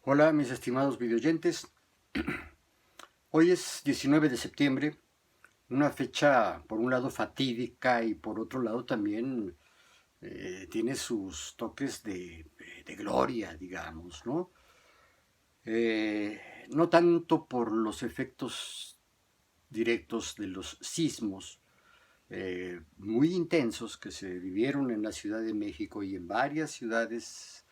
Hola mis estimados videoyentes, hoy es 19 de septiembre, una fecha por un lado fatídica y por otro lado también tiene sus toques de gloria, digamos, ¿no? No tanto por los efectos directos de los sismos muy intensos que se vivieron en la Ciudad de México y en varias ciudades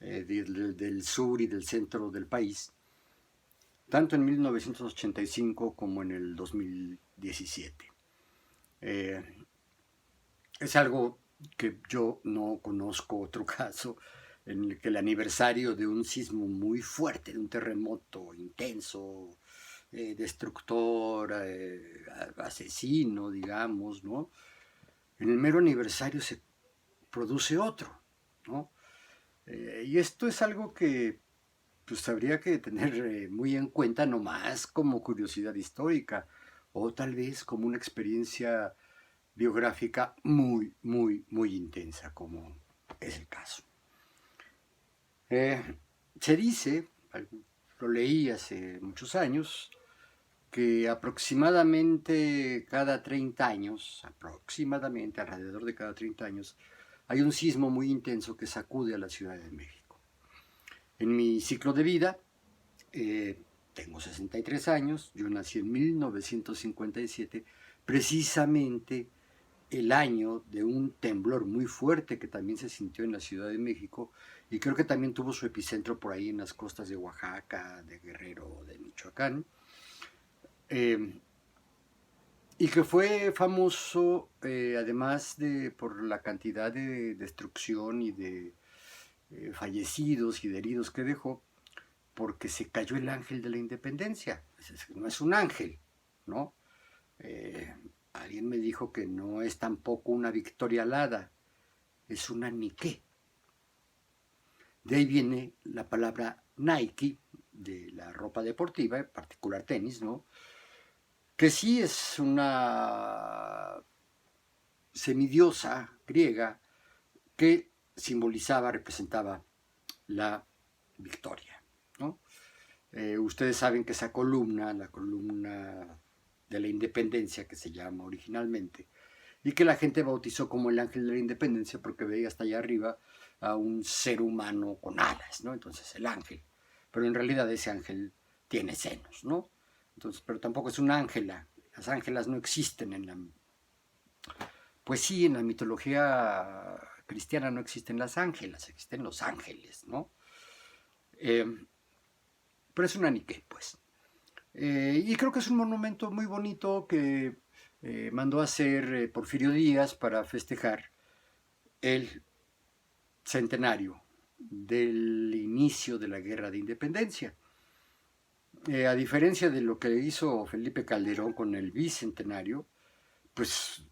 del sur y del centro del país, tanto en 1985 como en el 2017. Eh, es algo que yo no conozco otro caso en el que el aniversario de un sismo muy fuerte, de un terremoto intenso, destructor, asesino, digamos, ¿no? En el mero aniversario se produce otro, ¿no? Y esto es algo que pues habría que tener muy en cuenta nomás como curiosidad histórica o tal vez como una experiencia biográfica muy, muy, muy intensa, como es el caso. Eh, Se dice, lo leí hace muchos años, que aproximadamente cada 30 años, aproximadamente alrededor de cada 30 años, hay un sismo muy intenso que sacude a la Ciudad de México. En mi ciclo de vida, Eh, tengo 63 años, yo nací en 1957, precisamente el año de un temblor muy fuerte que también se sintió en la Ciudad de México y creo que también tuvo su epicentro por ahí en las costas de Oaxaca, de Guerrero, de Michoacán, eh, y que fue famoso además de por la cantidad de destrucción y de fallecidos y de heridos que dejó, porque se cayó el ángel de la independencia. No es un ángel, ¿no? Eh, Alguien me dijo que no es tampoco una victoria alada, es una Nike. De ahí viene la palabra Nike, de la ropa deportiva, en particular tenis, ¿no? Que sí es una semidiosa griega que simbolizaba, representaba la victoria, ¿no? Ustedes saben que esa columna, la columna de la independencia que se llama originalmente, y que la gente bautizó como el ángel de la independencia porque veía hasta allá arriba a un ser humano con alas, ¿no? Entonces el ángel. Pero en realidad ese ángel tiene senos, ¿no? Entonces, pero tampoco es una ángela. Las ángelas no existen en la... Pues sí, en la mitología cristiana no existen las ángelas, existen los ángeles, ¿no? Eh, pero es una Nike, pues. Y creo que es un monumento muy bonito que mandó a hacer Porfirio Díaz para festejar el centenario del inicio de la Guerra de Independencia. A diferencia de lo que hizo Felipe Calderón con el bicentenario, pues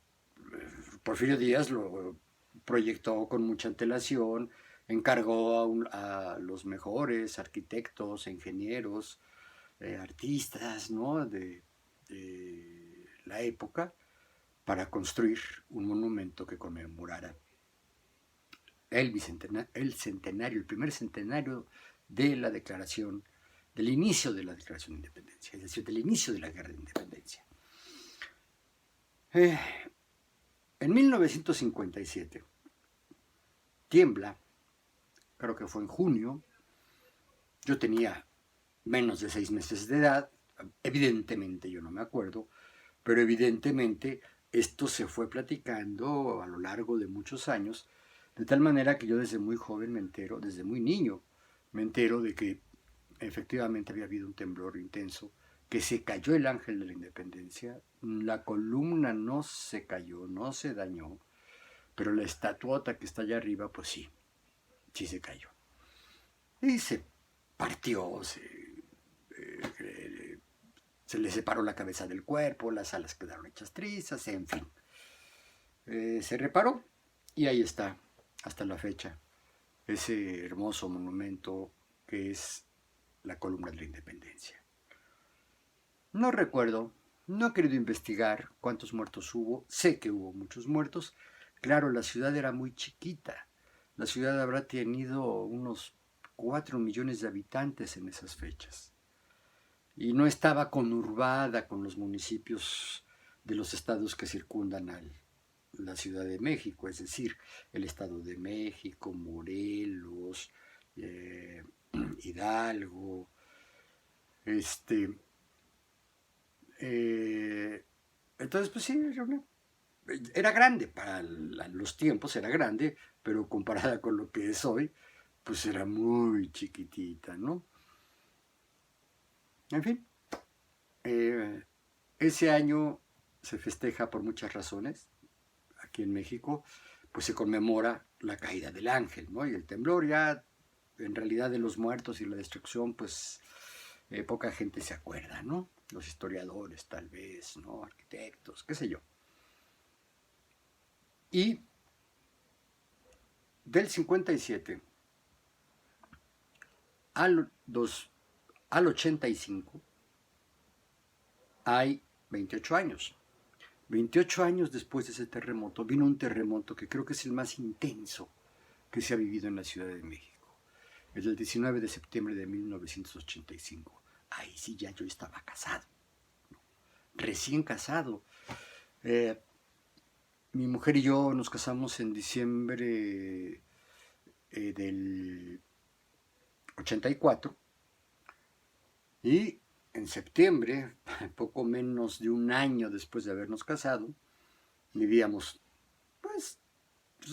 Porfirio Díaz lo proyectó con mucha antelación, encargó a los mejores arquitectos, ingenieros, artistas, ¿no? De la época para construir un monumento que conmemorara el centenario, el primer centenario de la declaración, del inicio de la declaración de independencia, es decir, del inicio de la guerra de independencia. Eh, en 1957 tiembla, creo que fue en junio, yo tenía menos de 6 meses de edad, evidentemente yo no me acuerdo, pero evidentemente esto se fue platicando a lo largo de muchos años, de tal manera que yo desde muy joven me entero, desde muy niño, me entero de que efectivamente había habido un temblor intenso, que se cayó el ángel de la independencia, la columna no se cayó, no se dañó, pero la estatuota que está allá arriba, pues sí, sí se cayó. Y se partió, se le separó la cabeza del cuerpo, las alas quedaron hechas trizas, en fin. Se reparó y ahí está, hasta la fecha, ese hermoso monumento que es la columna de la independencia. No recuerdo, no he querido investigar cuántos muertos hubo, sé que hubo muchos muertos. Claro, la ciudad era muy chiquita, la ciudad habrá tenido unos 4 millones de habitantes en esas fechas. Y no estaba conurbada con los municipios de los estados que circundan a la Ciudad de México, es decir, el Estado de México, Morelos, Hidalgo, entonces pues sí, era grande, para los tiempos era grande, pero comparada con lo que es hoy, pues era muy chiquitita, ¿no? En fin, ese año se festeja por muchas razones. Aquí en México, pues se conmemora la caída del ángel, ¿no? Y el temblor ya, en realidad, de los muertos y la destrucción, pues poca gente se acuerda, ¿no? Los historiadores, tal vez, ¿no? Arquitectos, qué sé yo. Y del 57 al 85 hay 28 años. 28 años después de ese terremoto vino un terremoto que creo que es el más intenso que se ha vivido en la Ciudad de México. Es el 19 de septiembre de 1985. Ahí sí ya yo estaba casado, recién casado. Mi mujer y yo nos casamos en diciembre del 84 y en septiembre, poco menos de un año después de habernos casado, vivíamos, pues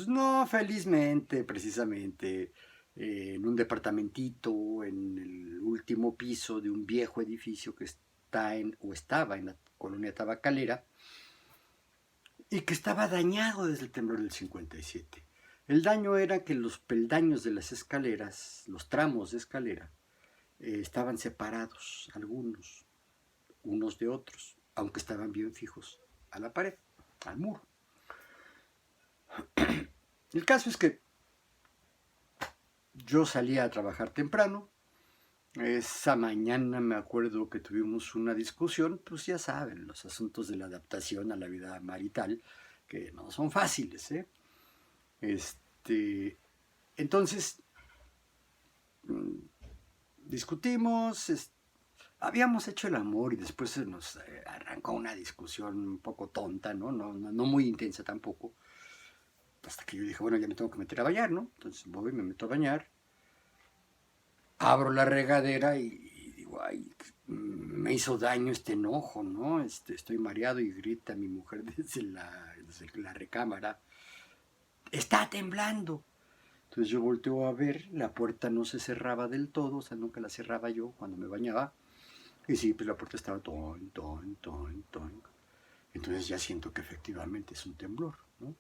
no felizmente, precisamente, en un departamentito en el último piso de un viejo edificio que estaba en la colonia tabacalera y que estaba dañado desde el temblor del 57. El daño era que los peldaños de las escaleras, los tramos de escalera, estaban separados, algunos, unos de otros, aunque estaban bien fijos a la pared, al muro. El caso es que yo salía a trabajar temprano. Esa mañana me acuerdo que tuvimos una discusión, pues ya saben, los asuntos de la adaptación a la vida marital, que no son fáciles, ¿eh? Entonces, discutimos, habíamos hecho el amor y después se nos arrancó una discusión un poco tonta, ¿no? No muy intensa tampoco, hasta que yo dije, bueno, ya me tengo que meter a bañar, ¿no? Entonces voy, me meto a bañar, abro la regadera y digo, ay, me hizo daño este enojo, ¿no? Estoy mareado y grita mi mujer desde la recámara, está temblando. Entonces yo volteo a ver, la puerta no se cerraba del todo, o sea, nunca la cerraba yo cuando me bañaba. Y sí, pues la puerta estaba ton. Entonces ya siento que efectivamente es un temblor, ¿no?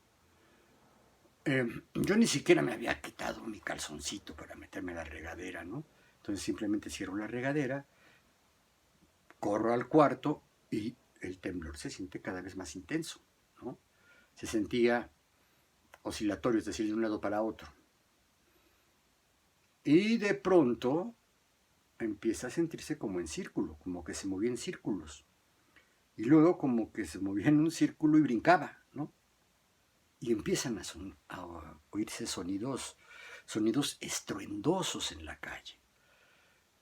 Yo ni siquiera me había quitado mi calzoncito para meterme a la regadera, ¿no? Entonces simplemente cierro la regadera, corro al cuarto y el temblor se siente cada vez más intenso, ¿no? Se sentía oscilatorio, es decir, de un lado para otro. Y de pronto empieza a sentirse como en círculo, como que se movía en círculos. Y luego como que se movía en un círculo y brincaba, ¿no? Y empiezan a oírse sonidos estruendosos en la calle.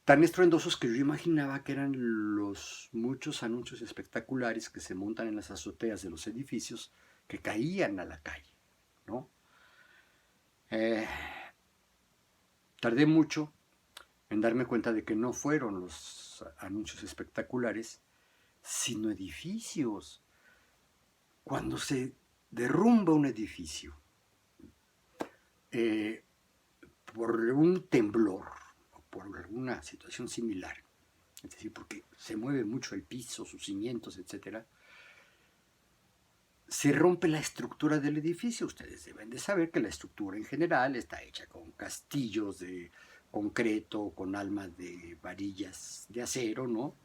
Tan estruendosos que yo imaginaba que eran los muchos anuncios espectaculares que se montan en las azoteas de los edificios que caían a la calle, ¿no? Tardé mucho en darme cuenta de que no fueron los anuncios espectaculares, sino edificios. Cuando se derrumba un edificio por un temblor o por alguna situación similar, es decir, porque se mueve mucho el piso, sus cimientos, etc., se rompe la estructura del edificio. Ustedes deben de saber que la estructura en general está hecha con castillos de concreto, con almas de varillas de acero, ¿no?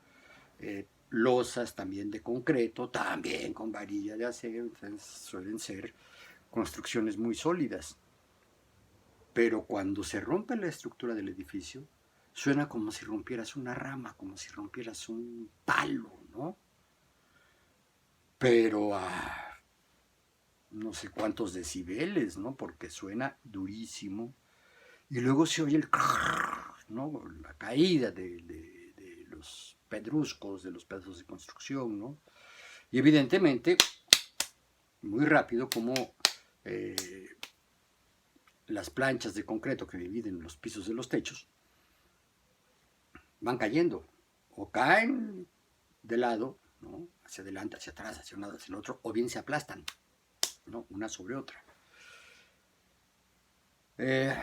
Losas también de concreto, también con varilla de acero, entonces suelen ser construcciones muy sólidas. Pero cuando se rompe la estructura del edificio, suena como si rompieras una rama, como si rompieras un palo, ¿no? Pero a no sé cuántos decibeles, ¿no? Porque suena durísimo. y luego se oye el crrr, ¿no? La caída de los pedruscos, de los pedazos de construcción, ¿no? Y evidentemente, muy rápido, como eh, las planchas de concreto que dividen los pisos de los techos van cayendo o caen de lado, ¿no? Hacia adelante, hacia atrás, hacia un lado, hacia el otro, o bien se aplastan, ¿no? Una sobre otra. Eh,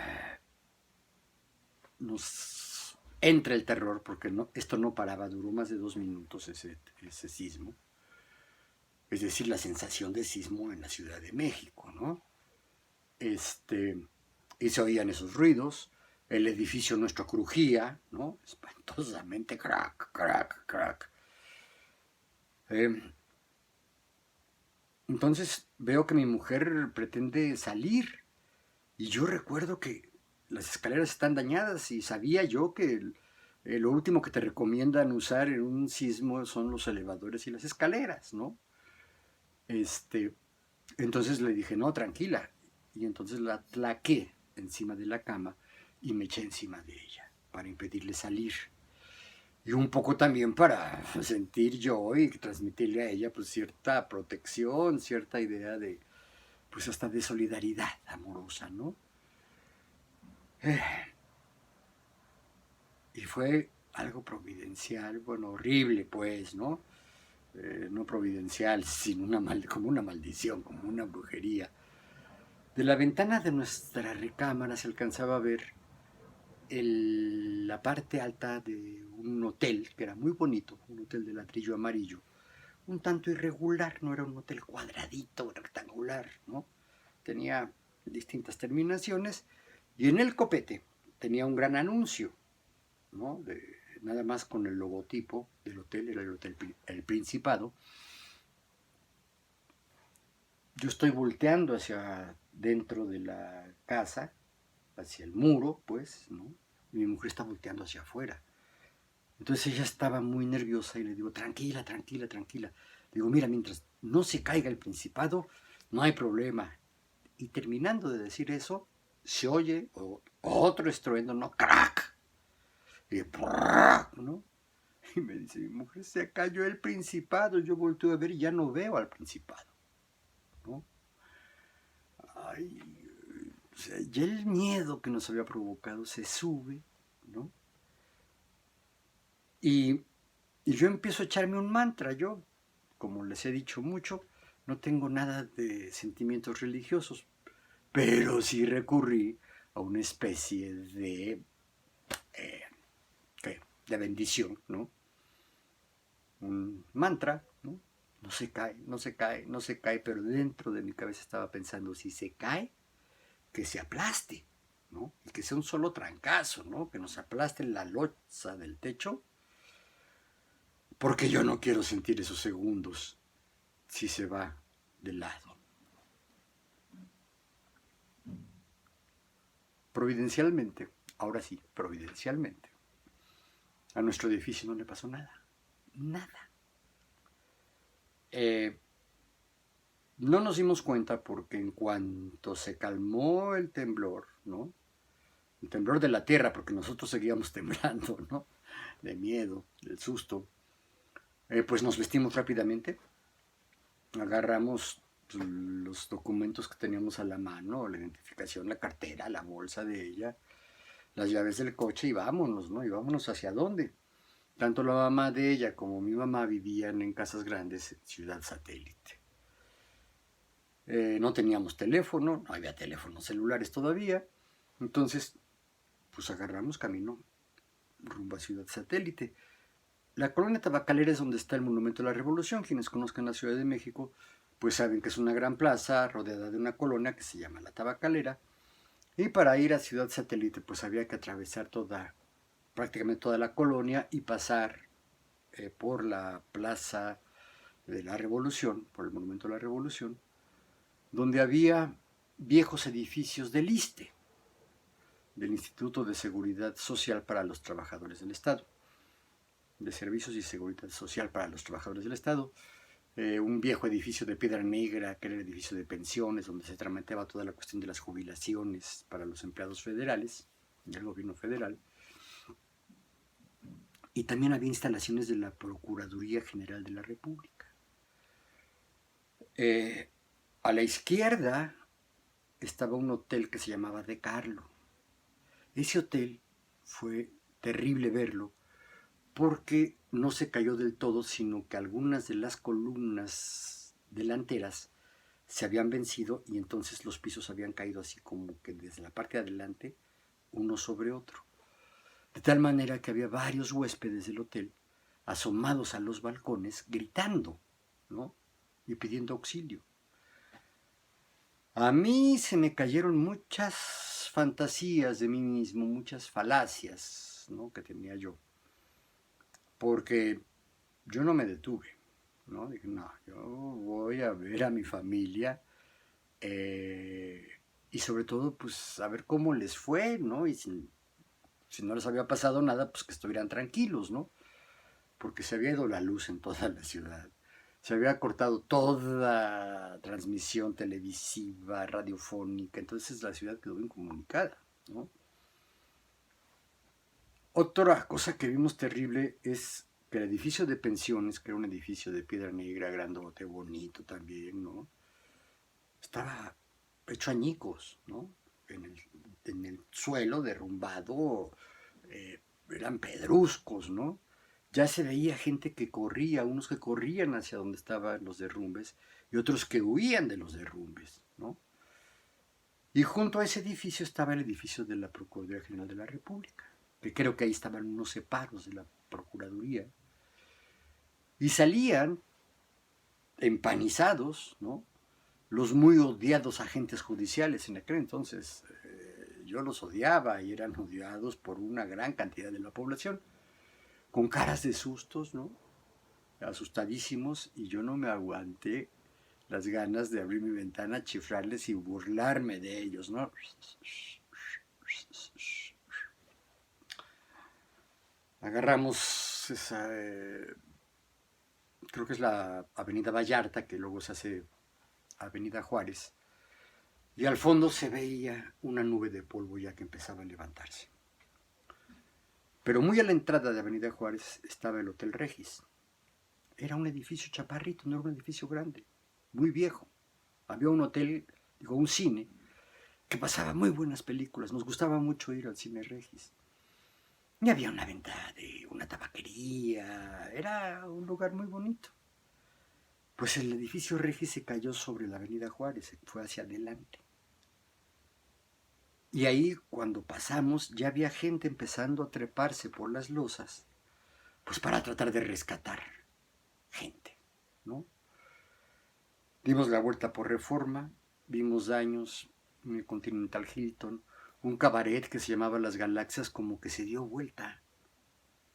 nos entra el terror porque no, esto no paraba, duró más de 2 minutos ese sismo. Es decir, la sensación de sismo en la Ciudad de México, ¿no? Y se oían esos ruidos, el edificio nuestro crujía, ¿no? Espantosamente, crack, crack, crack. Entonces veo que mi mujer pretende salir y yo recuerdo que las escaleras están dañadas y sabía yo que lo último que te recomiendan usar en un sismo son los elevadores y las escaleras, ¿no? Este, entonces le dije, no, tranquila. Y entonces la tlaqué encima de la cama y me eché encima de ella para impedirle salir. Y un poco también para sentir yo y transmitirle a ella pues cierta protección, cierta idea de, pues hasta de solidaridad amorosa, ¿no? Y fue algo providencial, bueno, horrible pues, ¿no? No providencial, sino como una maldición, como una brujería. De la ventana de nuestra recámara se alcanzaba a ver la parte alta de un hotel, que era muy bonito, un hotel de ladrillo amarillo, un tanto irregular, no era un hotel cuadradito, rectangular, ¿no? Tenía distintas terminaciones y en el copete tenía un gran anuncio, ¿no? Nada más con el logotipo del hotel, era el Hotel El Principado. Yo estoy volteando hacia dentro de la casa, hacia el muro, pues, ¿no? Y mi mujer está volteando hacia afuera. Entonces ella estaba muy nerviosa y le digo, tranquila, tranquila, tranquila. Digo, mira, mientras no se caiga el Principado, no hay problema. Y terminando de decir eso, se oye otro estruendo, ¿no? ¡Crack! Y ¿no? Y me dice mi mujer, se cayó el Principado. Yo volteo a ver y ya no veo al Principado, ¿no? Ay, o sea, ya el miedo que nos había provocado se sube, ¿no? Y, y yo empiezo a echarme un mantra. Yo, como les he dicho mucho, no tengo nada de sentimientos religiosos, pero sí recurrí a una especie eh, de bendición, ¿no? Un mantra, ¿no? No se cae, no se cae, no se cae, pero dentro de mi cabeza estaba pensando, si se cae, que se aplaste, ¿no? Y que sea un solo trancazo, ¿no? Que nos aplaste la loza del techo, porque yo no quiero sentir esos segundos si se va de lado. Providencialmente, ahora sí, providencialmente, a nuestro edificio no le pasó nada, nada. No nos dimos cuenta porque en cuanto se calmó el temblor, ¿no? El temblor de la tierra, porque nosotros seguíamos temblando, ¿no? De miedo, del susto. Pues nos vestimos rápidamente, agarramos pues, los documentos que teníamos a la mano, la identificación, la cartera, la bolsa de ella, las llaves del coche y vámonos, ¿no? Y vámonos hacia dónde. Tanto la mamá de ella como mi mamá vivían en casas grandes en Ciudad Satélite. No teníamos teléfono, no había teléfonos celulares todavía, entonces pues agarramos camino rumbo a Ciudad Satélite. La colonia tabacalera es donde está el Monumento a la Revolución. Quienes conozcan la Ciudad de México pues saben que es una gran plaza rodeada de una colonia que se llama la Tabacalera. Y para ir a Ciudad Satélite pues había que atravesar prácticamente toda la colonia y pasar por la Plaza de la Revolución, por el Monumento a la Revolución, donde había viejos edificios del ISSSTE, del Instituto de Seguridad Social para los Trabajadores del Estado, de Servicios y Seguridad Social para los Trabajadores del Estado, un viejo edificio de piedra negra, que era el edificio de pensiones, donde se tramitaba toda la cuestión de las jubilaciones para los empleados federales. del gobierno federal. Y también había instalaciones de la Procuraduría General de la República. A la izquierda estaba un hotel que se llamaba De Carlo. Ese hotel fue terrible verlo porque no se cayó del todo, sino que algunas de las columnas delanteras se habían vencido y entonces los pisos habían caído así como que desde la parte de adelante, uno sobre otro. De tal manera que había varios huéspedes del hotel asomados a los balcones gritando, ¿no? Y pidiendo auxilio. A mí se me cayeron muchas fantasías de mí mismo, muchas falacias, ¿no?, que tenía yo. Porque yo no me detuve, ¿no? Dije, no, yo voy a ver a mi familia y sobre todo, pues, a ver cómo les fue, ¿no? Y si no les había pasado nada, pues que estuvieran tranquilos, ¿no? Porque se había ido la luz en toda la ciudad. Se había cortado toda transmisión televisiva, radiofónica, entonces la ciudad quedó incomunicada, ¿no? Otra cosa que vimos terrible es que el edificio de pensiones, que era un edificio de piedra negra, grandote, bonito también, ¿no?, estaba hecho añicos, ¿no? En el suelo derrumbado, eran pedruscos, ¿no? Ya se veía gente que corría, unos que corrían hacia donde estaban los derrumbes y otros que huían de los derrumbes, ¿no? Y junto a ese edificio estaba el edificio de la Procuraduría General de la República, que creo que ahí estaban unos separos de la Procuraduría, y salían empanizados, ¿no?, los muy odiados agentes judiciales. En aquel entonces yo los odiaba y eran odiados por una gran cantidad de la población, con caras de sustos, ¿no?, asustadísimos, y yo no me aguanté las ganas de abrir mi ventana, chiflarles y burlarme de ellos, ¿no? Agarramos esa, creo que es la Avenida Vallarta, que luego se hace Avenida Juárez, y al fondo se veía una nube de polvo ya que empezaba a levantarse. Pero muy a la entrada de Avenida Juárez estaba el Hotel Regis. Era un edificio chaparrito, no era un edificio grande, muy viejo. Había un hotel, un cine, que pasaba muy buenas películas. Nos gustaba mucho ir al cine Regis. Y había una venta de una tabaquería. Era un lugar muy bonito. Pues el edificio Regis se cayó sobre la Avenida Juárez, se fue hacia adelante. Y ahí, cuando pasamos, ya había gente empezando a treparse por las losas, pues para tratar de rescatar gente, ¿no? Dimos la vuelta por Reforma, vimos daños en el Continental Hilton, un cabaret que se llamaba Las Galaxias como que se dio vuelta,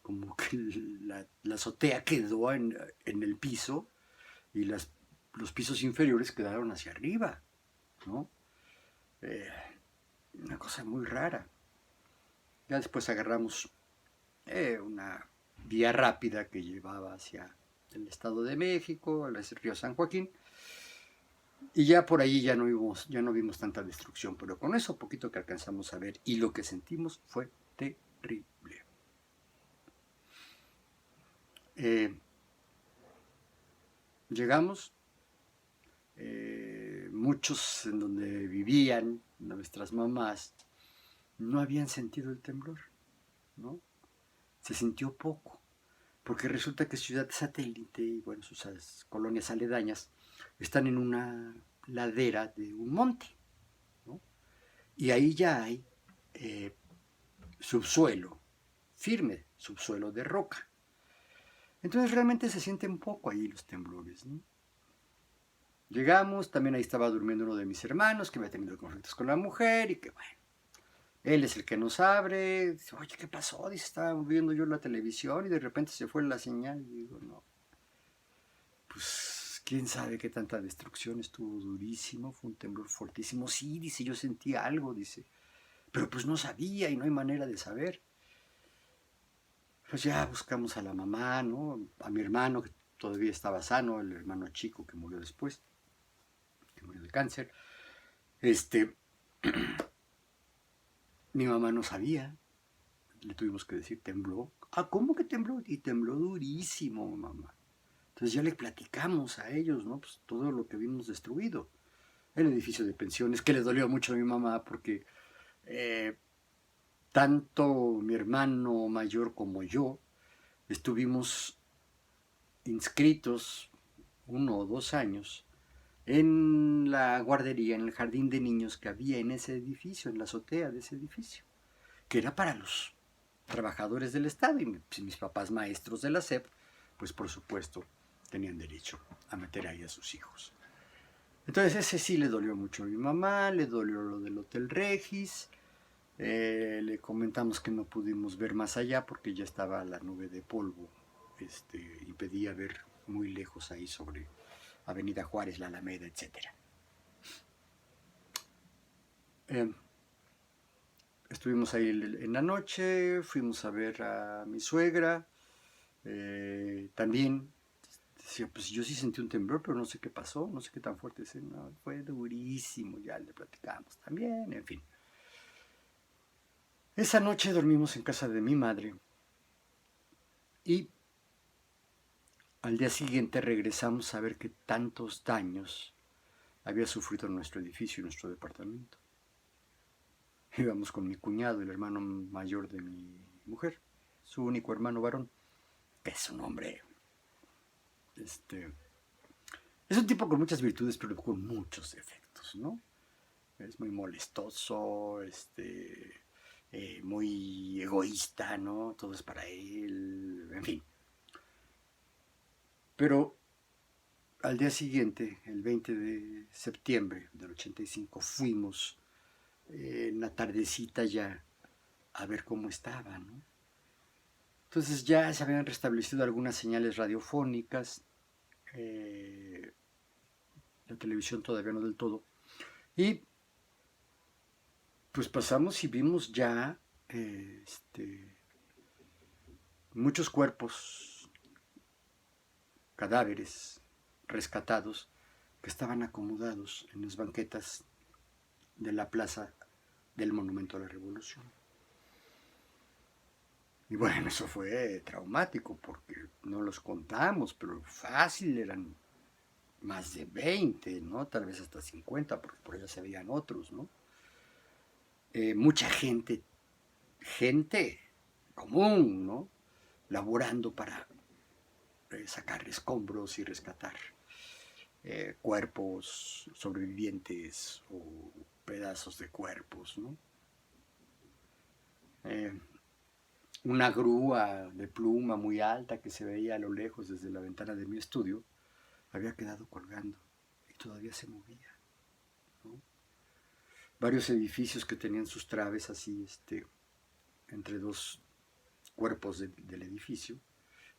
como que la azotea quedó en el piso y los pisos inferiores quedaron hacia arriba, ¿no? Una cosa muy rara. Ya después agarramos una vía rápida que llevaba hacia el Estado de México, al río San Joaquín, y ya por ahí ya no vimos tanta destrucción, pero con eso poquito que alcanzamos a ver y lo que sentimos fue terrible. Llegamos, muchos en donde vivían nuestras mamás no habían sentido el temblor, ¿no? Se sintió poco, porque resulta que Ciudad Satélite y bueno, sus colonias aledañas están en una ladera de un monte, ¿no? Y ahí ya hay subsuelo firme, subsuelo de roca. Entonces realmente se sienten poco ahí los temblores, ¿no? Llegamos, también ahí estaba durmiendo uno de mis hermanos que había tenido conflictos con la mujer y que bueno, él es el que nos abre. Dice, oye, ¿qué pasó? Dice, estaba viendo yo la televisión y de repente se fue la señal. Y digo, no, pues quién sabe qué tanta destrucción, estuvo durísimo, fue un temblor fortísimo. Sí, dice, yo sentí algo, dice, pero pues no sabía y no hay manera de saber. Pues ya buscamos a la mamá, ¿no? A mi hermano que todavía estaba sano, el hermano chico que murió después, que murió de cáncer. Mi mamá no sabía, le tuvimos que decir, tembló. Ah, ¿cómo que tembló? Y tembló durísimo, mamá. Entonces ya le platicamos a ellos, ¿no? Pues todo lo que vimos destruido. El edificio de pensiones, que le dolió mucho a mi mamá porque eh, tanto mi hermano mayor como yo estuvimos inscritos 1 o 2 años en la guardería, en el jardín de niños que había en ese edificio, en la azotea de ese edificio, que era para los trabajadores del Estado y mis papás maestros de la SEP, pues por supuesto tenían derecho a meter ahí a sus hijos. Entonces ese sí le dolió mucho a mi mamá, le dolió lo del Hotel Regis, le comentamos que no pudimos ver más allá porque ya estaba la nube de polvo, impedía ver muy lejos ahí sobre Avenida Juárez, la Alameda, etc. Estuvimos ahí en la noche, fuimos a ver a mi suegra, también decía, pues yo sí sentí un temblor, pero no sé qué pasó, no sé qué tan fuerte es, no, fue durísimo, ya le platicamos también, en fin. Esa noche dormimos en casa de mi madre y al día siguiente regresamos a ver qué tantos daños había sufrido nuestro edificio y nuestro departamento. Íbamos con mi cuñado, el hermano mayor de mi mujer, su único hermano varón, que es un hombre, es un tipo con muchas virtudes, pero con muchos defectos, ¿no? Es muy molestoso, muy egoísta, ¿no? Todo es para él, en fin. Pero al día siguiente, el 20 de septiembre del 85, fuimos en la tardecita ya a ver cómo estaba, ¿no? Entonces ya se habían restablecido algunas señales radiofónicas, la televisión todavía no del todo, y pues pasamos y vimos ya muchos cuerpos, cadáveres rescatados que estaban acomodados en las banquetas de la plaza del Monumento a la Revolución. Y bueno, eso fue traumático porque no los contamos, pero fácil eran más de 20, ¿no? Tal vez hasta 50, porque por allá se veían otros, ¿no? Mucha gente común, ¿no? Laborando para sacar escombros y rescatar cuerpos sobrevivientes o pedazos de cuerpos, ¿no? Una grúa de pluma muy alta que se veía a lo lejos desde la ventana de mi estudio había quedado colgando y todavía se movía, ¿no? Varios edificios que tenían sus traves así, entre dos cuerpos del edificio,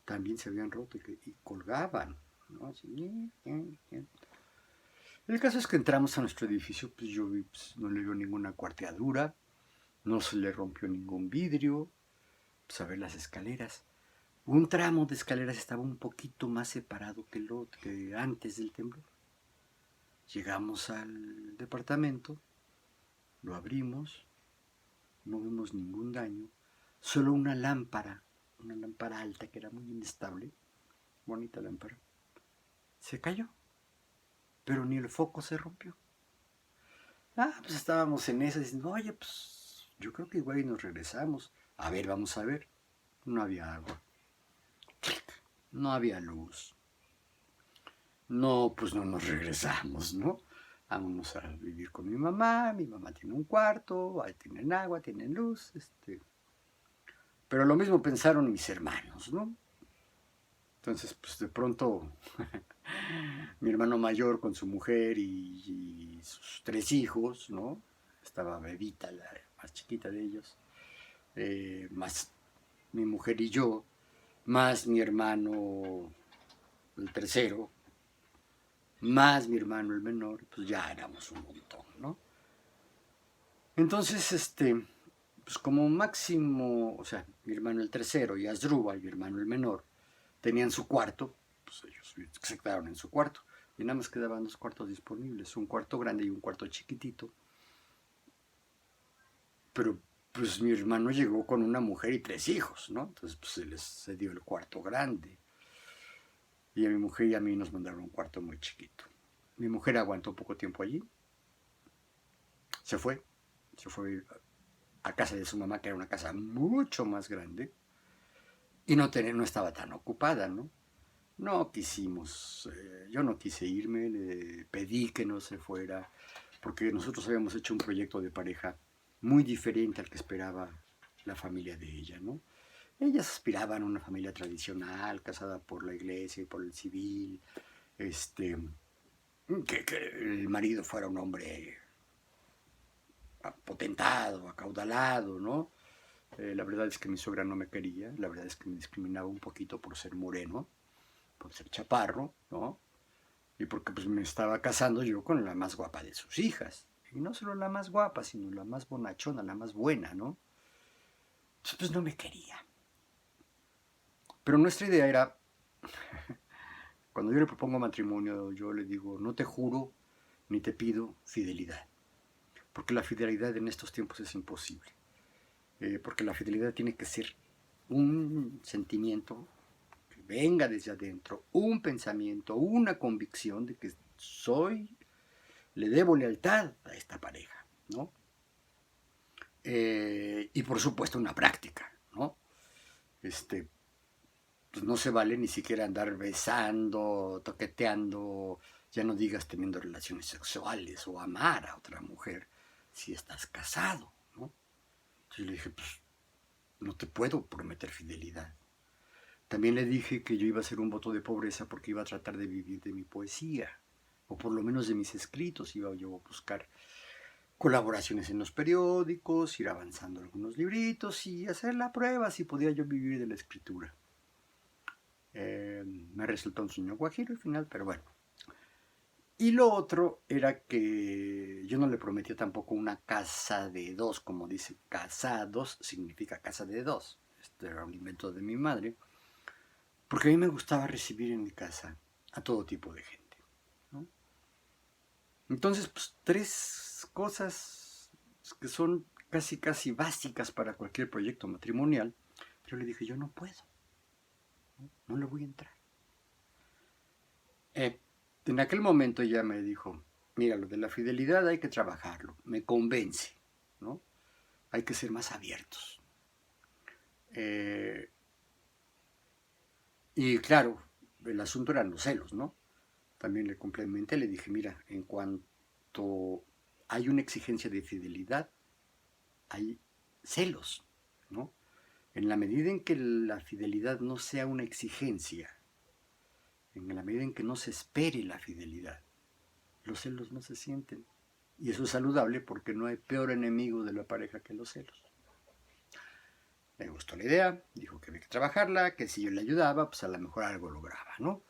también se habían roto y colgaban, ¿no? Así, el caso es que entramos a nuestro edificio, pues yo vi, pues, no le vio ninguna cuarteadura, no se le rompió ningún vidrio, pues a ver las escaleras. Un tramo de escaleras estaba un poquito más separado que antes del temblor. Llegamos al departamento, lo abrimos, no vimos ningún daño, solo una lámpara alta que era muy inestable, bonita lámpara, se cayó, pero ni el foco se rompió. Ah, pues estábamos en esa diciendo, oye, pues yo creo que igual y nos regresamos. A ver, vamos a ver. No había agua, no había luz. No, pues no nos regresamos, ¿no? Vámonos a vivir con mi mamá tiene un cuarto, ahí tienen agua, tienen luz, Pero lo mismo pensaron mis hermanos, ¿no? Entonces, pues de pronto mi hermano mayor con su mujer y sus 3 hijos, ¿no? Estaba Bebita, la más chiquita de ellos, más mi mujer y yo, más mi hermano el tercero, más mi hermano el menor, pues ya éramos un montón, ¿no? Entonces, pues como máximo, o sea, mi hermano el tercero y Asdrúbal, mi hermano el menor, tenían su cuarto, pues ellos se quedaron en su cuarto. Y nada más quedaban 2 cuartos disponibles, un cuarto grande y un cuarto chiquitito. Pero pues mi hermano llegó con una mujer y 3 hijos, ¿no? Entonces pues se dio el cuarto grande. Y a mi mujer y a mí nos mandaron un cuarto muy chiquito. Mi mujer aguantó poco tiempo allí. Se fue. Se fue a casa de su mamá, que era una casa mucho más grande. Y no estaba tan ocupada, ¿no? No quisimos, yo no quise irme, le pedí que no se fuera, porque nosotros habíamos hecho un proyecto de pareja muy diferente al que esperaba la familia de ella, ¿no? Ellas aspiraban a una familia tradicional, casada por la iglesia y por el civil, este, que el marido fuera un hombre potentado, acaudalado, ¿no? La verdad es que mi suegra no me quería, la verdad es que me discriminaba un poquito por ser moreno, por ser chaparro, ¿no? Y porque pues me estaba casando yo con la más guapa de sus hijas. Y no solo la más guapa, sino la más bonachona, la más buena, ¿no? Entonces pues no me quería. Pero nuestra idea era, cuando yo le propongo matrimonio, yo le digo, no te juro ni te pido fidelidad. Porque la fidelidad en estos tiempos es imposible. Porque la fidelidad tiene que ser un sentimiento que venga desde adentro, un pensamiento, una convicción de que le debo lealtad a esta pareja, ¿no? Y por supuesto una práctica, ¿no? Pues no se vale ni siquiera andar besando, toqueteando, ya no digas teniendo relaciones sexuales o amar a otra mujer si estás casado, ¿no? Entonces le dije, pues no te puedo prometer fidelidad. También le dije que yo iba a hacer un voto de pobreza porque iba a tratar de vivir de mi poesía, o por lo menos de mis escritos, iba yo a buscar colaboraciones en los periódicos, ir avanzando algunos libritos y hacer la prueba si podía yo vivir de la escritura. Me resultó un sueño guajiro al final, pero bueno. Y lo otro era que yo no le prometía tampoco una casa de dos, como dice casados, significa casa de dos. Este era un invento de mi madre, porque a mí me gustaba recibir en mi casa a todo tipo de gente, ¿no? Entonces, pues 3 cosas que son casi básicas para cualquier proyecto matrimonial. Yo le dije, yo no puedo, no le voy a entrar. En aquel momento ella me dijo, mira, lo de la fidelidad hay que trabajarlo, me convence, ¿no? Hay que ser más abiertos. Y claro, el asunto eran los celos, ¿no? También le complementé, le dije, mira, en cuanto hay una exigencia de fidelidad, hay celos, ¿no? En la medida en que la fidelidad no sea una exigencia, en la medida en que no se espere la fidelidad, los celos no se sienten. Y eso es saludable porque no hay peor enemigo de la pareja que los celos. Me gustó la idea, dijo que había que trabajarla, que si yo le ayudaba, pues a lo mejor algo lograba, ¿no?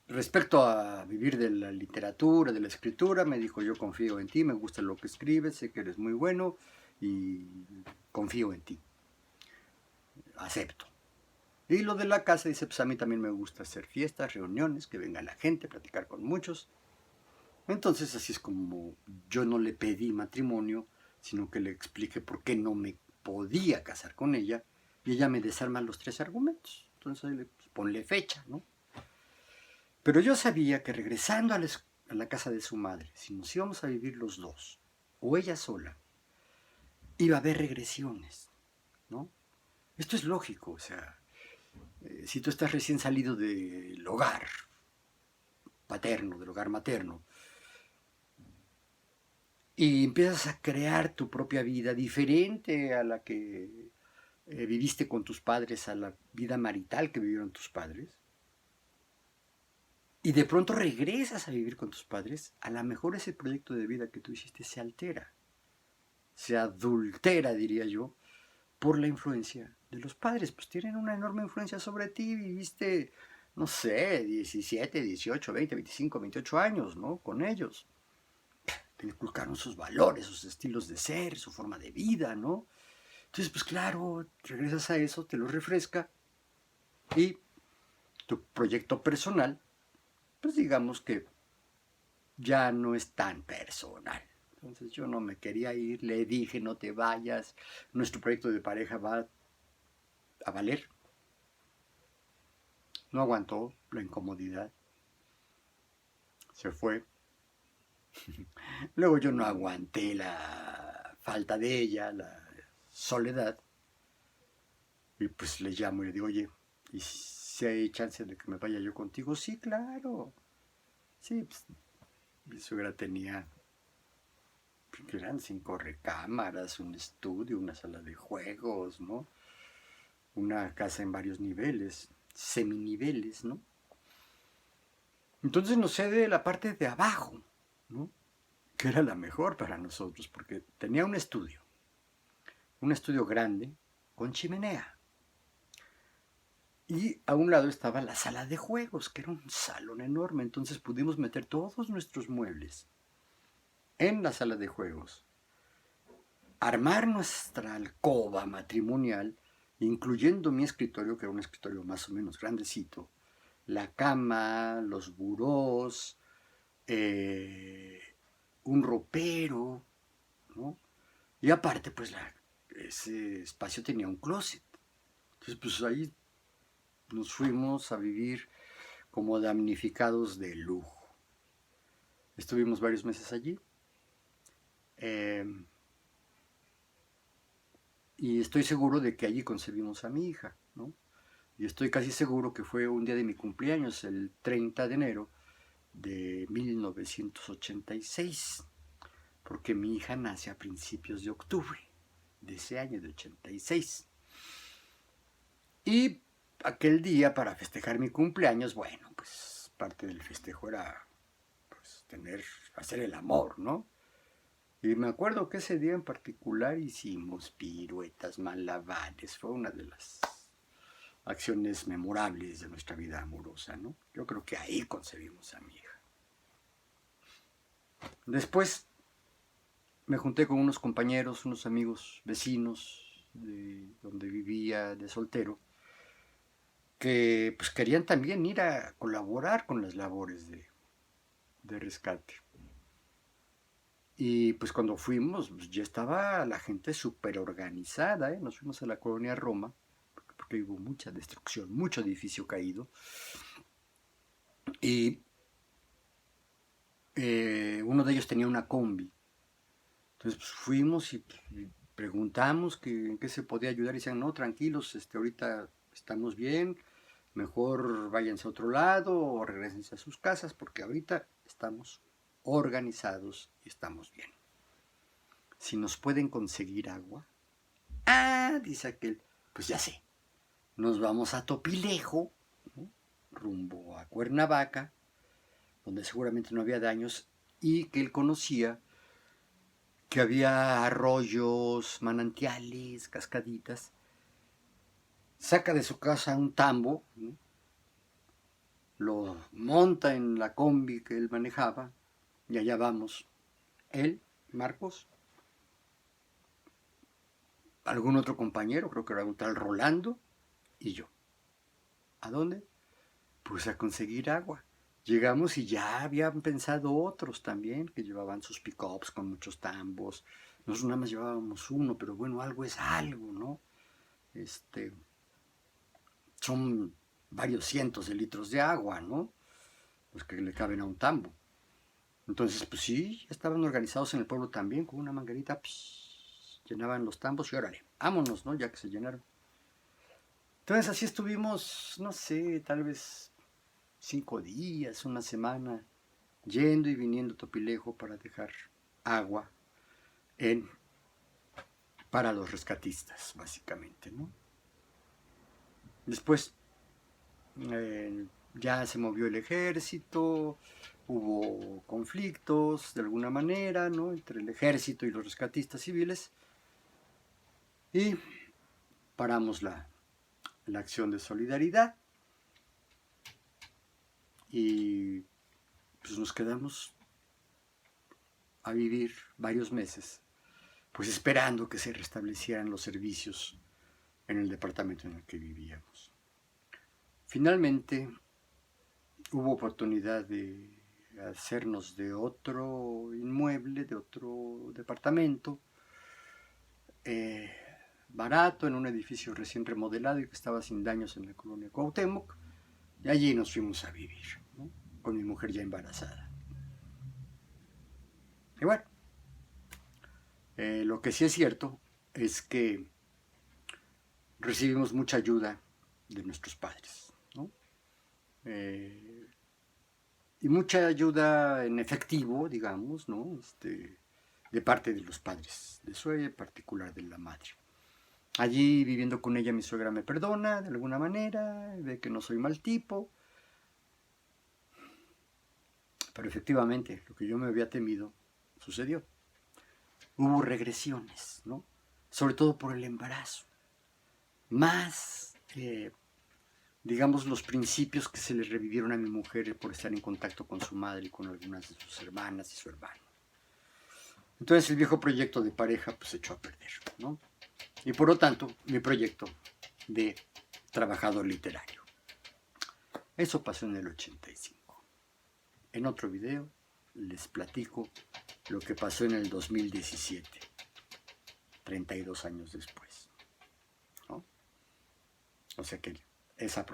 Respecto a vivir de la literatura, de la escritura, me dijo, yo confío en ti, me gusta lo que escribes, sé que eres muy bueno y confío en ti. Acepto. Y lo de la casa, dice, pues a mí también me gusta hacer fiestas, reuniones, que venga la gente, platicar con muchos. Entonces así es como yo no le pedí matrimonio, sino que le expliqué por qué no me podía casar con ella, y ella me desarma los 3 argumentos. Entonces pues, ponle fecha, ¿no? Pero yo sabía que regresando a la casa de su madre, si nos íbamos a vivir los dos, o ella sola, iba a haber regresiones, ¿no? Esto es lógico, o sea, si tú estás recién salido del hogar paterno, del hogar materno, y empiezas a crear tu propia vida diferente a la que viviste con tus padres, a la vida marital que vivieron tus padres, y de pronto regresas a vivir con tus padres, a lo mejor ese proyecto de vida que tú hiciste se altera, se adultera, diría yo, por la influencia de los padres. Pues tienen una enorme influencia sobre ti, viviste, no sé, 17, 18, 20, 25, 28 años, ¿no? Con ellos. Te inculcaron sus valores, sus estilos de ser, su forma de vida, ¿no? Entonces, pues claro, regresas a eso, te lo refresca y tu proyecto personal, pues digamos que ya no es tan personal. Entonces yo no me quería ir, le dije, no te vayas, nuestro proyecto de pareja va a valer. No aguantó la incomodidad, se fue. Luego yo no aguanté la falta de ella, la soledad, y pues le llamo y le digo, oye, ¿y si hay chance de que me vaya yo contigo? Sí, claro. Sí, pues mi suegra tenía, que eran 5 recámaras, un estudio, una sala de juegos, ¿no? Una casa en varios niveles, seminiveles, ¿no? Entonces nos cede la parte de abajo, ¿no? Que era la mejor para nosotros, porque tenía un estudio grande con chimenea. Y a un lado estaba la sala de juegos, que era un salón enorme, entonces pudimos meter todos nuestros muebles en la sala de juegos, armar nuestra alcoba matrimonial, incluyendo mi escritorio, que era un escritorio más o menos grandecito, la cama, los burós, un ropero, ¿no? Y aparte, pues ese espacio tenía un closet. Entonces, pues ahí nos fuimos a vivir como damnificados de lujo. Estuvimos varios meses allí. Y estoy seguro de que allí concebimos a mi hija, ¿no? Y estoy casi seguro que fue un día de mi cumpleaños, el 30 de enero de 1986, porque mi hija nace a principios de octubre de ese año de 86. Y aquel día, para festejar mi cumpleaños, bueno, pues parte del festejo era pues hacer el amor, ¿no? Y me acuerdo que ese día en particular hicimos piruetas, malabares, fue una de las acciones memorables de nuestra vida amorosa, ¿no? Yo creo que ahí concebimos a mi hija. Después me junté con unos compañeros, unos amigos vecinos de donde vivía de soltero, que pues querían también ir a colaborar con las labores de rescate. Y pues cuando fuimos, pues ya estaba la gente súper organizada, ¿eh? Nos fuimos a la colonia Roma, porque hubo mucha destrucción, mucho edificio caído. Y uno de ellos tenía una combi. Entonces pues, fuimos y preguntamos en qué se podía ayudar y decían, no, tranquilos, ahorita estamos bien, mejor váyanse a otro lado o regresense a sus casas porque ahorita estamos organizados y estamos bien. Si nos pueden conseguir agua, dice aquel, pues ya sé, nos vamos a Topilejo, ¿no? Rumbo a Cuernavaca, donde seguramente no había daños y que él conocía que había arroyos, manantiales, cascaditas. Saca de su casa un tambo, ¿no? Lo monta en la combi que él manejaba y allá vamos. Él, Marcos, algún otro compañero, creo que era un tal Rolando, y yo. ¿A dónde? Pues a conseguir agua. Llegamos y ya habían pensado otros también que llevaban sus pick-ups con muchos tambos. Nosotros nada más llevábamos uno, pero bueno, algo es algo, ¿no? Son varios cientos de litros de agua, ¿no? Los que le caben a un tambo. Entonces, pues sí, estaban organizados en el pueblo también, con una manguerita, llenaban los tambos y órale, vámonos, ¿no? Ya que se llenaron. Entonces así estuvimos, no sé, tal vez 5 días, una semana, yendo y viniendo a Topilejo para dejar agua para los rescatistas, básicamente, ¿no? Después ya se movió el ejército, hubo conflictos de alguna manera, ¿no? Entre el ejército y los rescatistas civiles y paramos la acción de solidaridad y pues nos quedamos a vivir varios meses, pues esperando que se restablecieran los servicios en el departamento en el que vivíamos. Finalmente hubo oportunidad de hacernos de otro inmueble, de otro departamento, barato, en un edificio recién remodelado y que estaba sin daños en la colonia Cuauhtémoc. Y allí nos fuimos a vivir, ¿no? Con mi mujer ya embarazada. Y bueno, lo que sí es cierto es que recibimos mucha ayuda de nuestros padres, ¿no? Y mucha ayuda en efectivo, digamos, ¿no? De parte de los padres de Zoe, en particular de la madre. Allí viviendo con ella mi suegra me perdona de alguna manera, ve que no soy mal tipo, pero efectivamente lo que yo me había temido sucedió. Hubo regresiones, ¿no? Sobre todo por el embarazo. Más, digamos, los principios que se le revivieron a mi mujer por estar en contacto con su madre y con algunas de sus hermanas y su hermano. Entonces el viejo proyecto de pareja pues se echó a perder, ¿no? Y por lo tanto, mi proyecto de trabajador literario. Eso pasó en el 85. En otro video les platico lo que pasó en el 2017, 32 años después, ¿no? O sea que ese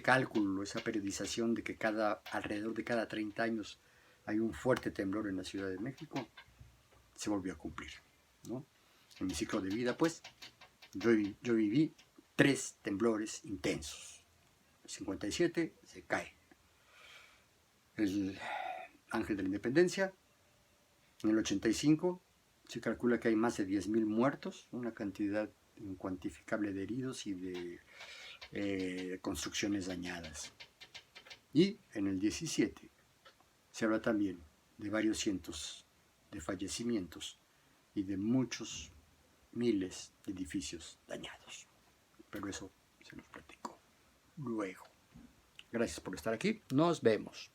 cálculo, esa periodización de que alrededor de cada 30 años hay un fuerte temblor en la Ciudad de México, se volvió a cumplir, ¿no? En mi ciclo de vida, pues, yo viví 3 temblores intensos. En el 57 se cae el Ángel de la Independencia. En el 85 se calcula que hay más de 10.000 muertos, una cantidad incuantificable de heridos y de construcciones dañadas. Y en el 17 se habla también de varios cientos de fallecimientos y de muchos miles de edificios dañados. Pero eso se los platico luego. Gracias por estar aquí. Nos vemos.